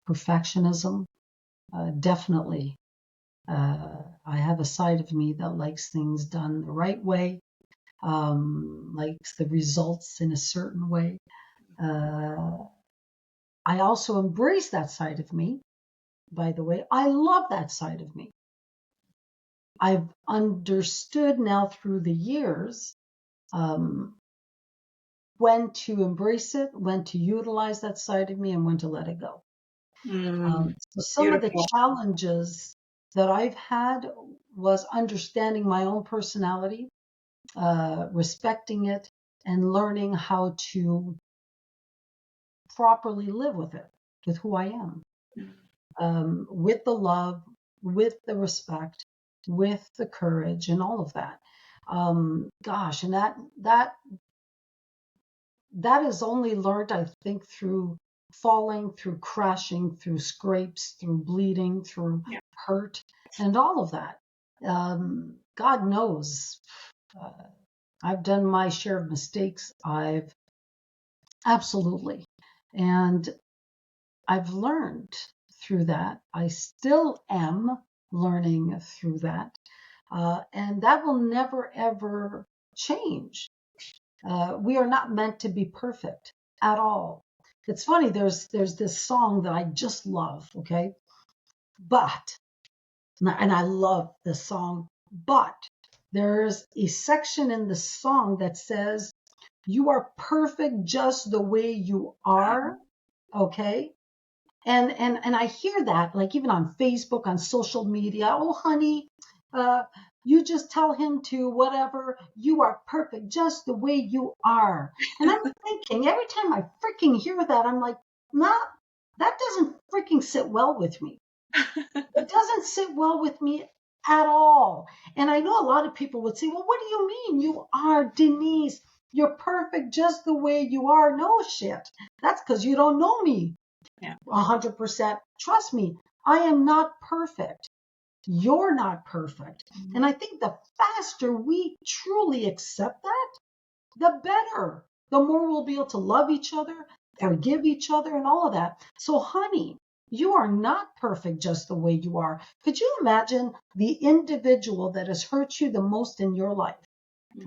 perfectionism, definitely. I have a side of me that likes things done the right way, likes the results in a certain way. Uh, I also embrace that side of me, by the way. I love that side of me. I've understood now through the years um, when to embrace it, when to utilize that side of me, and when to let it go. Mm, So some of the beautiful. challenges that I've had was understanding my own personality, respecting it, and learning how to properly live with who I am, Mm. with the love, with the respect, with the courage, and all of that. Gosh, and that is only learned, I think, through falling, through crashing, through scrapes, through bleeding, through Yeah. hurt, and all of that. God knows, uh, I've done my share of mistakes. I've absolutely, and I've learned through that. I still am learning through that, and that will never ever change. We are not meant to be perfect at all. It's funny. There's this song that I just love. Okay, but and I love this song, but there's a section in the song that says, "You are perfect just the way you are." Okay, and I hear that like even on Facebook, on social media. Oh, honey, uh, you just tell him to whatever. You are perfect just the way you are. And I'm thinking every time I freaking hear that, I'm like, nah, that doesn't freaking sit well with me. It doesn't sit well with me at all. And I know a lot of people would say, well, what do you mean? You are Denise. You're perfect just the way you are. No shit. That's because you don't know me Yeah. 100%. Trust me, I am not perfect. You're not perfect. And Mhm. I think the faster we truly accept that, the better. The more we'll be able to love each other, forgive each other and all of that. So, honey, you are not perfect just the way you are. Could you imagine the individual that has hurt you the most in your life?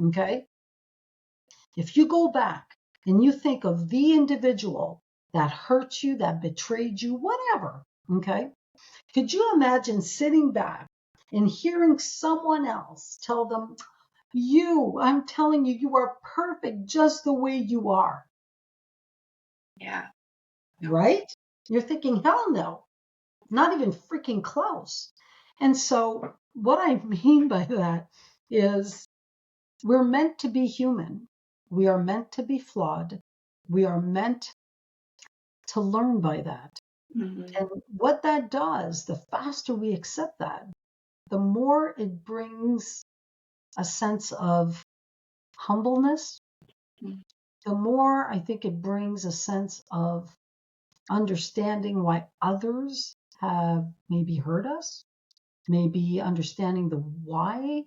Okay. If you go back and you think of the individual that hurt you, that betrayed you, whatever, okay, could you imagine sitting back and hearing someone else tell them, I'm telling you, you are perfect just the way you are, Yeah. right? You're thinking, hell no, not even freaking close. And so, what I mean by that is we're meant to be human. We are meant to be flawed. We are meant to learn by that. Mm-hmm. And what that does, the faster we accept that, the more it brings a sense of humbleness, the more I think it brings a sense of understanding why others have maybe hurt us, maybe understanding the why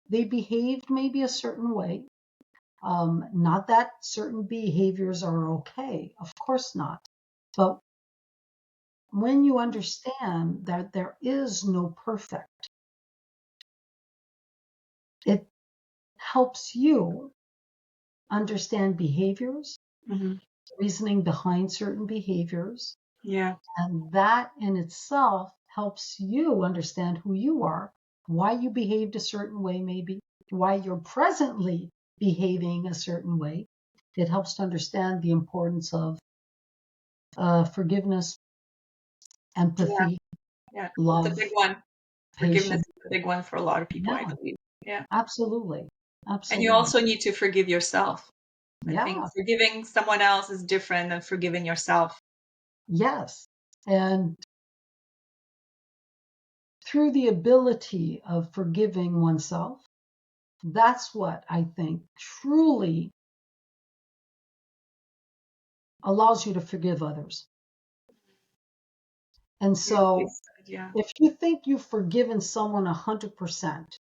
they behaved maybe a certain way. Not that certain behaviors are okay, of course not. But when you understand that there is no perfect, it helps you understand behaviors, Mm-hmm. reasoning behind certain behaviors. Yeah. And that in itself helps you understand who you are, why you behaved a certain way, maybe, why you're presently behaving a certain way. It helps to understand the importance of forgiveness, Yeah. empathy, Yeah. It's a love, big one. Forgiveness patience. is a big one for a lot of people, I Yeah, believe. Yeah. absolutely. And you Absolutely. also need to forgive yourself. I think Yeah, forgiving someone else is different than forgiving yourself. yes. And through the ability of forgiving oneself, that's what I think truly allows you to forgive others. And Beautifully so said. Yeah. if you think you've forgiven someone 100%,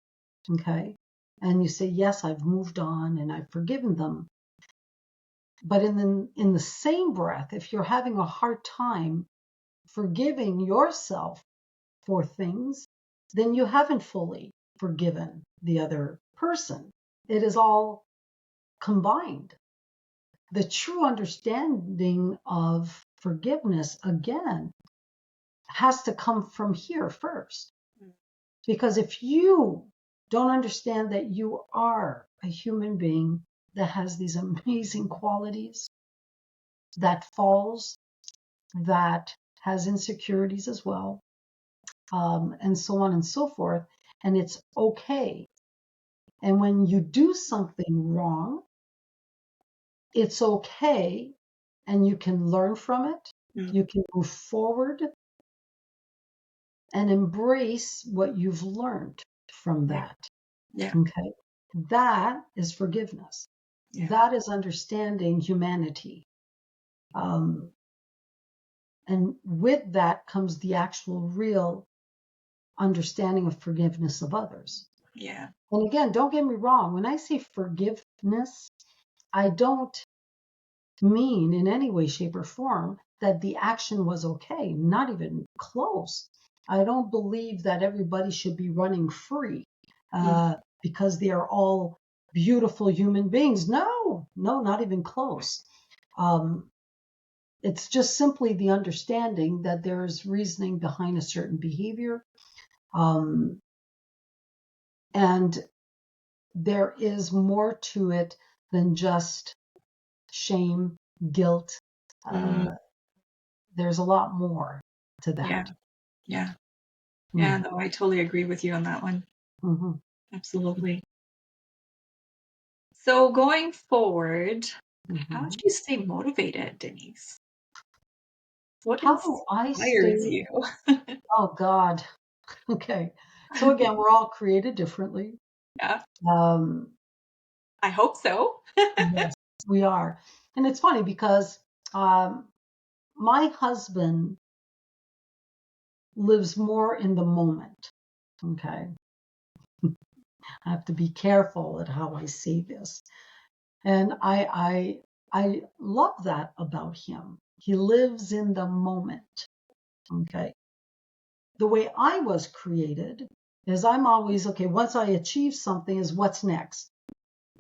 okay, and you say, yes, I've moved on and I've forgiven them, but in the same breath, if you're having a hard time forgiving yourself for things, then you haven't fully forgiven the other person. It is all combined. The true understanding of forgiveness, again, has to come from here first. Because if you don't understand that you are a human being that has these amazing qualities, that falls, that has insecurities as well, and so on and so forth, and it's okay. And when you do something wrong, it's okay, and you can learn from it. Mm. You can move forward and embrace what you've learned from Yeah. that. Yeah. Okay. That is forgiveness. Yeah. That is understanding humanity. And with that comes the actual real understanding of forgiveness of others. Yeah. And again, don't get me wrong. When I say forgiveness, I don't mean in any way, shape, or form that the action was okay. Not even close. I don't believe that everybody should be running free Mm. because they are all beautiful human beings. No, not even close. It's just simply the understanding that there is reasoning behind a certain behavior. And there is more to it than just shame, guilt. Mm. There's a lot more to Yeah. that. Yeah. Yeah. Mm-hmm. No, I totally agree with you on that one. Mm-hmm. Absolutely. So going forward, how Mm-hmm. do you stay motivated, Denise? What How do I inspires stay? you? Oh, God. Okay. So again, we're all created differently. Yeah, Um, I hope so. yes, we are. And it's funny because um, my husband lives more in the moment. Okay. I have to be careful at how I say this. And I love that about him. He lives in the moment. Okay. The way I was created is I'm always, okay, once I achieve something, is what's next?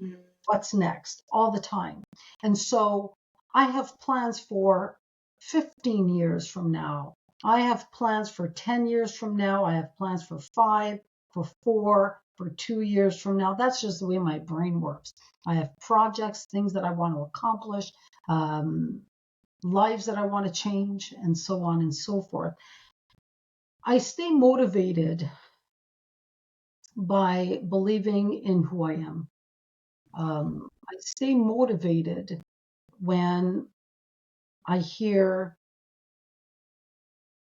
Mm. What's next? All the time. And so I have plans for 15 years from now. I have plans for 10 years from now. I have plans for 5, for 4, for 2 years from now. That's just the way my brain works. I have projects, things that I want to accomplish, lives that I want to change, and so on and so forth. I stay motivated by believing in who I am. I stay motivated when I hear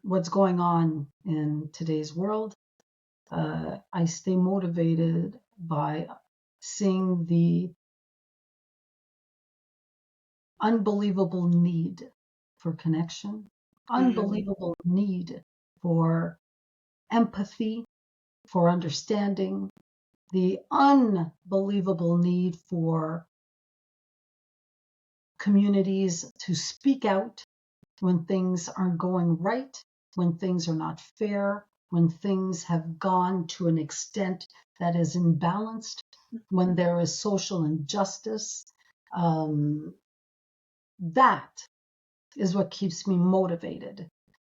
what's going on in today's world. I stay motivated by seeing the unbelievable need for connection, unbelievable need for empathy, for understanding, the unbelievable need for communities to speak out when things aren't going right, when things are not fair, when things have gone to an extent that is imbalanced, when there is social injustice. That is what keeps me motivated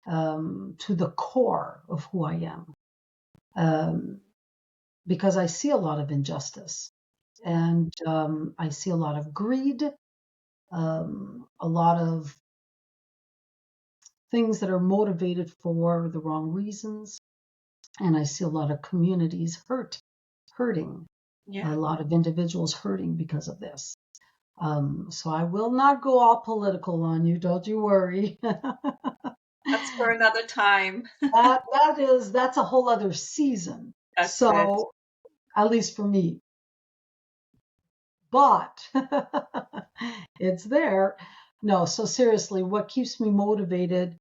to the core of who I am. Because I see a lot of injustice, and I see a lot of greed, a lot of things that are motivated for the wrong reasons. And I see a lot of communities hurting, Yeah. a lot of individuals hurting because of this. So I will not go all political on you, don't you worry. That's for another time. That's a whole other season. That's it. So at least for me. But it's there. No, so seriously, what keeps me motivated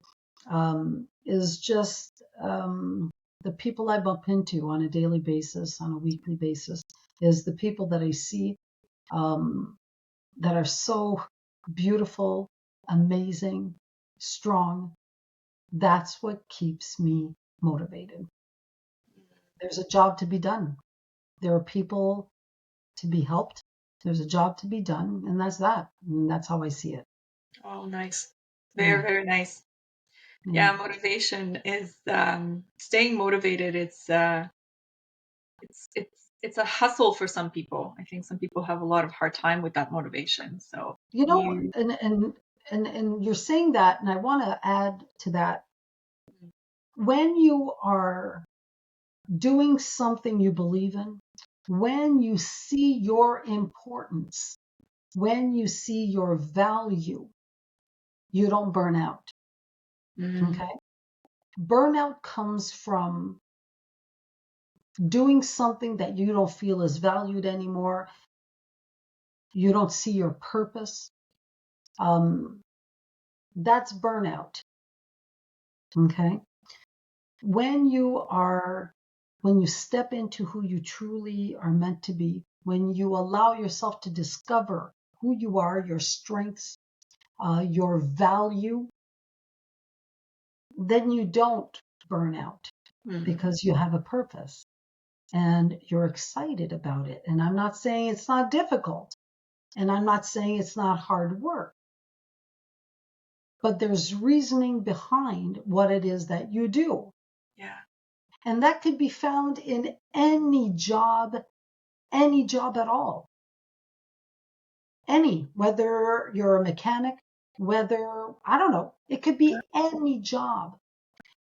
is just the people I bump into on a daily basis, on a weekly basis, is the people that I see that are so beautiful, amazing, strong. That's what keeps me motivated. There's a job to be done. There are people to be helped. There's a job to be done, and that's that. And that's how I see it. Oh, nice. Very, Yeah. very nice. Yeah. Yeah, motivation is staying motivated. It's a hustle for some people. I think some people have a lot of hard time with that motivation. So You know, you, and you're saying that, and I want to add to that. When you are doing something you believe in, when you see your importance, when you see your value, you don't burn out. mm, Okay. Burnout comes from doing something that you don't feel is valued anymore. You don't see your purpose. That's burnout. Okay. When you step into who you truly are meant to be, when you allow yourself to discover who you are, your strengths, your value, then you don't burn out mm, because you have a purpose and you're excited about it. And I'm not saying it's not difficult, and I'm not saying it's not hard work, but there's reasoning behind what it is that you do. yeah. And that could be found in any job at all. Whether you're a mechanic, whether, I don't know, it could be any job.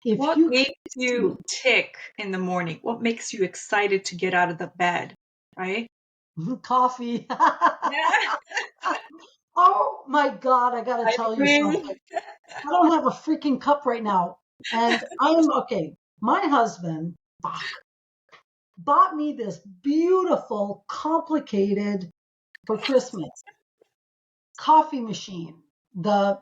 If What you makes can you tick in the morning? What makes you excited to get out of the bed? Right? coffee. Yeah, Oh my God, I gotta I tell you agree. something. I don't have a freaking cup right now. And I'm okay. My husband, bought me this beautiful, complicated for Christmas coffee machine. The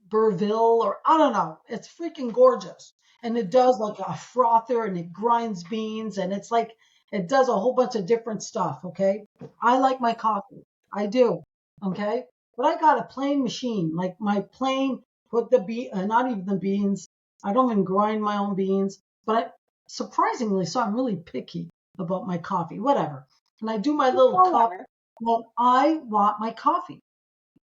Burville, or I don't know. It's freaking gorgeous. And it does like a frother, and it grinds beans, and it's like it does a whole bunch of different stuff. Okay. I like my coffee. I do. Okay. But I got a plain machine, like my plain, put not even the beans. I don't even grind my own beans, but surprisingly, so I'm really picky about my coffee, whatever. And I do my little cup when I want my coffee.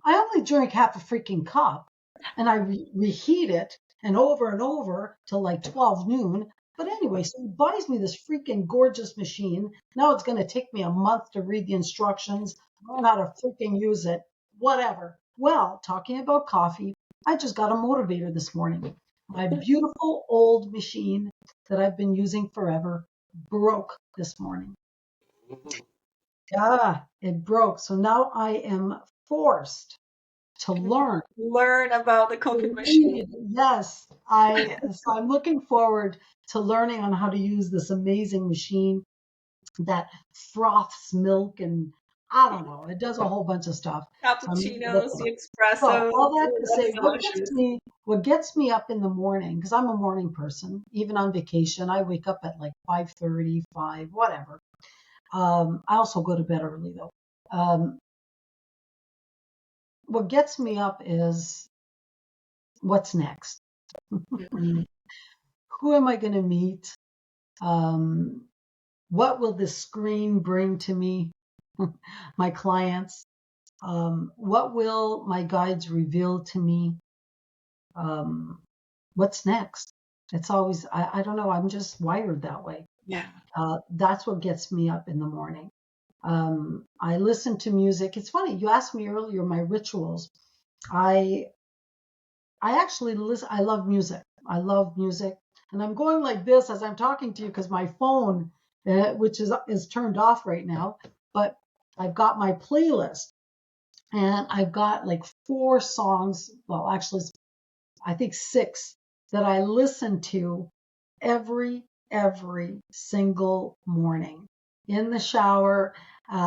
I only drink half a freaking cup and I reheat it and over till like 12 noon. But anyway, so he buys me this freaking gorgeous machine. Now it's going to take me a month to read the instructions, learn how to freaking use it, whatever. Well, talking about coffee, I just got a motivator this morning. My beautiful old machine that I've been using forever broke this morning. Yeah, it broke. So now I am forced to learn about the coffee machine. Yes, so I'm looking forward to learning on how to use this amazing machine that froths milk and I don't know, it does a whole bunch of stuff. So Cappuccinos, the so espressos. all that Ooh, to that's say, delicious. what gets me up in the morning, because I'm a morning person, even on vacation, I wake up at like 5:30, 5, whatever. I also go to bed early though. Um, what gets me up is what's next. Mhm. Who am I going to meet? Um, what will the screen bring to me, my clients? What will my guides reveal to me? Um, what's next? It's always, I don't know, I'm just wired that way. Yeah. That's what gets me up in the morning. I listen to music. It's funny, you asked me earlier my rituals. I I actually listen. I love music. I love music, and I'm going like this as I'm talking to you because my phone, which is turned off right now, but I've got my playlist, and I've got like 4 songs. Well, actually, I think 6 that I listen to every single morning in the shower.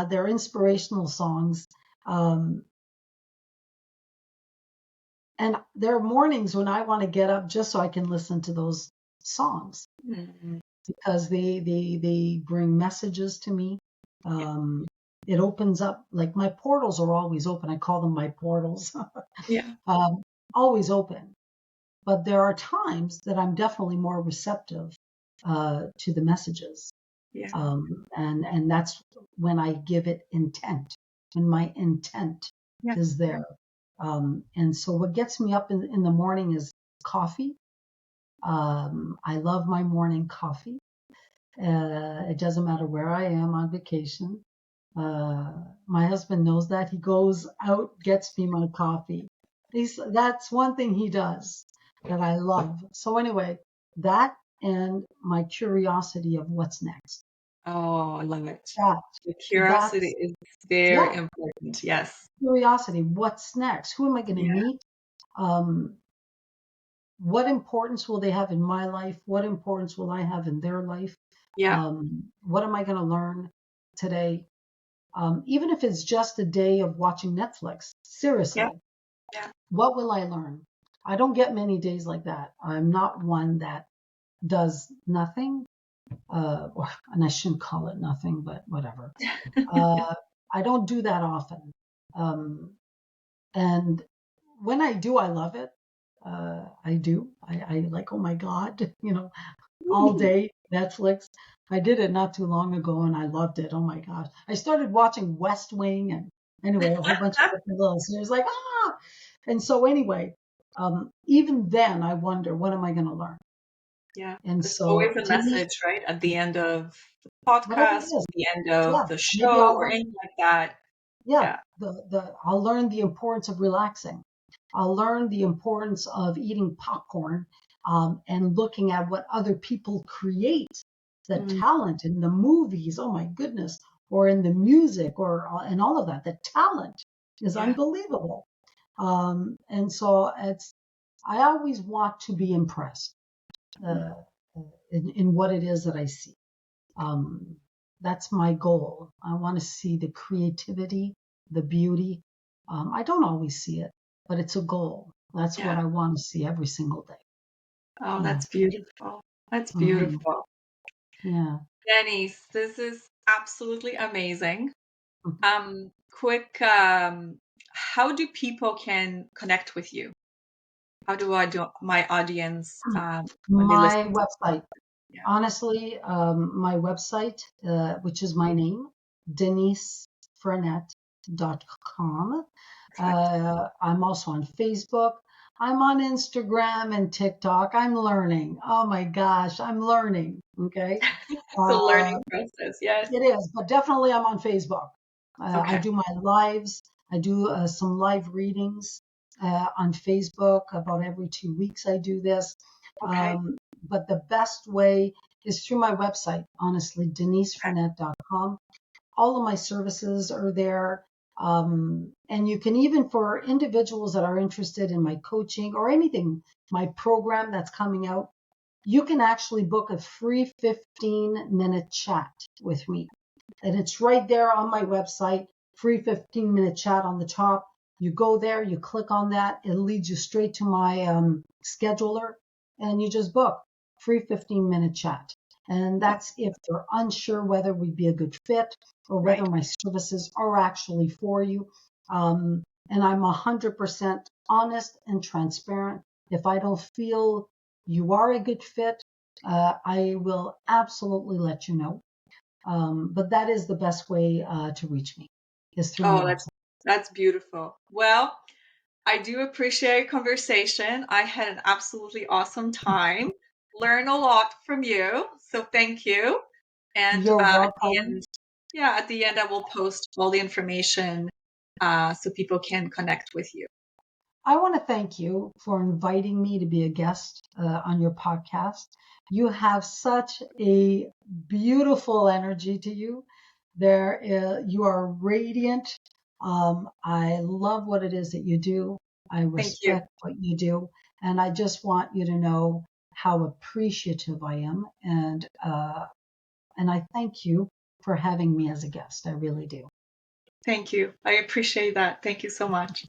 They're inspirational songs. Um, And there are mornings when I want to get up just so I can listen to those songs Mhm. because they bring messages to me. Yeah. Um, it opens up, like my portals are always open. I call them my portals, Yeah. um, always open. But there are times that I'm definitely more receptive to the messages, Yeah. and that's when I give it intent. When my intent Yeah. is there. And so what gets me up in the morning is coffee. I love my morning coffee. It doesn't matter where I am on vacation. Uh, my husband knows that. He goes out, gets me my coffee. That's one thing he does that I love. So anyway, that and my curiosity of what's next. Oh, I love it. That The curiosity that's is very yeah, important. Yes. curiosity. What's next? Who am I going to Yeah. meet? Um, what importance will they have in my life? What importance will I have in their life? Yeah. What am I going to learn today? Even if it's just a day of watching Netflix, Yeah. seriously, Yeah. what will I learn? I don't get many days like that. I'm not one that does nothing, and I shouldn't call it nothing, but whatever. Uh, I don't do that often. Um, and when I do, I love it. I do. I like, oh my God, all day Netflix. I did it not too long ago and I loved it. Oh my gosh. I started watching West Wing and anyway, a whole bunch of different little series like, ah. And so anyway, even then I wonder, what am I going to learn? Yeah. And There's always so a to me, message, right? At the end of the whatever it podcast, is, at the end of yeah, the maybe show I'll or learn, anything like that. yeah, Yeah. I'll learn the importance of relaxing. I'll learn the importance of eating popcorn and looking at what other people create, the Mm, talent in the movies, oh my goodness, or in the music or and all of that. The talent is yeah. unbelievable. And so I always want to be impressed Mm, uh, in what it is that I see. Um, that's my goal. I want to see the creativity, the beauty. I don't always see it, but it's a goal. That's what yeah. I want to see every single day. Oh, Yeah. that's beautiful. That's Hmm. beautiful. Yeah. Denise, this is absolutely amazing. Mhm. Quick how do people can connect with you? How do my audience when they listen? My website, Yeah. honestly, my website, which is my name, denisefrenette.com. Perfect. I'm also on Facebook. I'm on Instagram and TikTok. I'm learning. Oh my gosh, I'm learning. Okay. It's a Uh, learning process. Yes. it is, but definitely I'm on Facebook. I Okay. do my lives. I do some live readings on Facebook about every 2 weeks. I do this. Okay. But the best way is through my website, honestly, denisefrenette.com. All of my services are there. And you can even, for individuals that are interested in my coaching or anything, my program that's coming out, you can actually book a free 15-minute chat with me. And it's right there on my website, free 15-minute chat on the top. You go there, you click on that, it leads you straight to my scheduler, and you just book free 15-minute chat. And that's if you're unsure whether we'd be a good fit or whether Right. my services are actually for you. And I'm 100% honest and transparent. If I don't feel you are a good fit, I will absolutely let you know. But that is the best way to reach me is through my Oh, website. that's beautiful. Well, I do appreciate conversation. I had an absolutely awesome time. Learn a lot from you. So thank you. And You're at the welcome. end, yeah, at the end, I will post all the information so people can connect with you. I want to thank you for inviting me to be a guest on your podcast. You have such a beautiful energy to you. You are radiant. I love what it is that you do. I Thank you. respect what you do, and I just want you to know how appreciative I am, and I thank you for having me as a guest. I really do. Thank you. I appreciate that. Thank you so much.